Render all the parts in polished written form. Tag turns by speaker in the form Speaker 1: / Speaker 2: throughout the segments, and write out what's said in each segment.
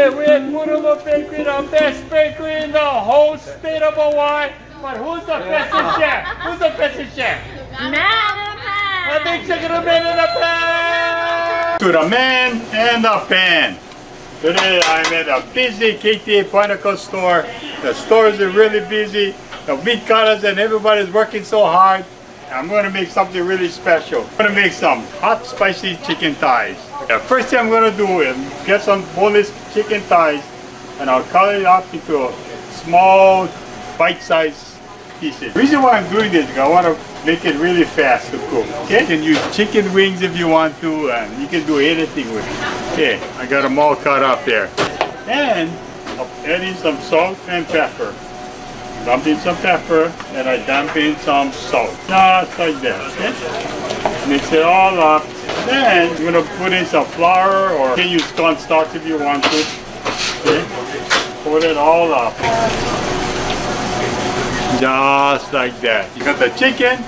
Speaker 1: Today we're at Boneless Bakery, the best bakery in the whole state of Hawaii. But who's the best chef? Who's the best chef?
Speaker 2: Man in the pan!
Speaker 1: A big chicken man in the pan! To the man and the pan. Today I'm at a busy KTA Panko store. The stores are really busy. The meat cutters and everybody's working so hard. I'm going to make something really special. I'm going to make some hot spicy chicken thighs. The first thing I'm going to do is get some boneless chicken thighs and I'll cut it up into small bite-sized pieces. The reason why I'm doing this is I want to make it really fast to cook. Okay? You can use chicken wings if you want to, and you can do anything with it. Okay, I got them all cut up there. And I'll add in some salt and pepper. Dump in some pepper and I dump in some salt. Just like that. Okay? Mix it all up. Then I'm going to put in some flour, or you can use cornstarch if you want to. Okay? Put it all up. Just like that. You got the chicken,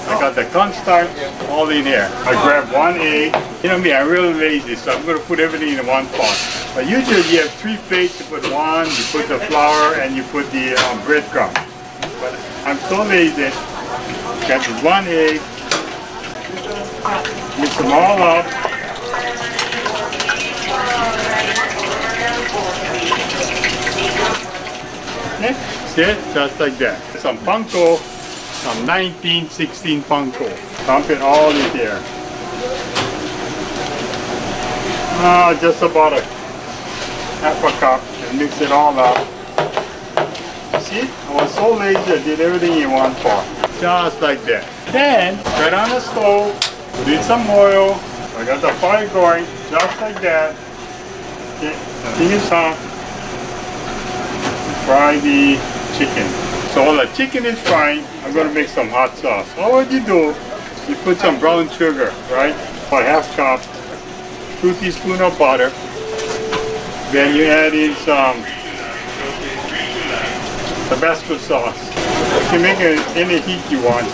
Speaker 1: I got the cornstarch, all in here. I grab one egg. You know me, I'm really lazy, so I'm going to put everything in one pot. But usually you have 3 plates. You put one, you put the flour, and you put the breadcrumb. But I'm so lazy. Got this one egg. Mix them all up. Okay, see, just like that. Some Panko, some 1916 Panko. Dump it all in there. Just about half a cup, and mix it all up. See, I was so lazy, I did everything in one pot. Just like that. Then, right on the stove, put in some oil. I got the fire going, just like that. Okay, the thing is hot. Fry the chicken. So while the chicken is frying, I'm going to make some hot sauce. All what you do, you put some brown sugar, right? About half cup, 2 teaspoons of butter. Then you add in some Tabasco sauce. You can make it any heat you want.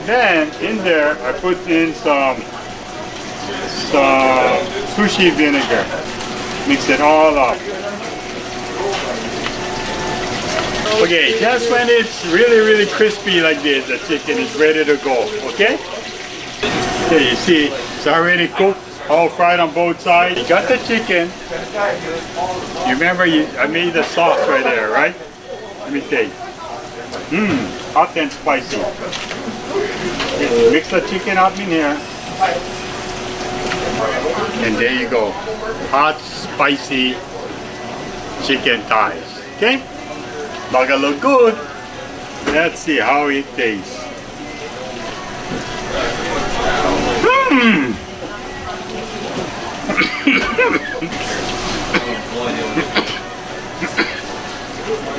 Speaker 1: Then in there I put in some sushi vinegar. Mix it all up. Okay, just when it's really crispy like this, the chicken is ready to go. Okay? Okay, you see it's already cooked. All fried on both sides. You got the chicken. You remember I made the sauce right there, right? Let me taste. Hot and spicy. Okay, mix the chicken up in here. And there you go. Hot, spicy chicken thighs. Okay? Not gonna look good. Let's see how it tastes.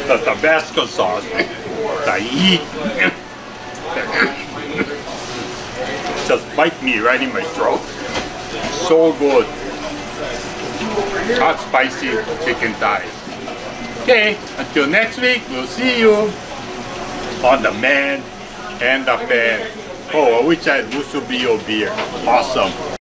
Speaker 1: The Tabasco sauce, the heat, just bite me right in my throat. So good. Hot, spicy chicken thighs. Okay, until next week, we'll see you on the man and the pan. Oh, I wish I had Musubio beer. Awesome.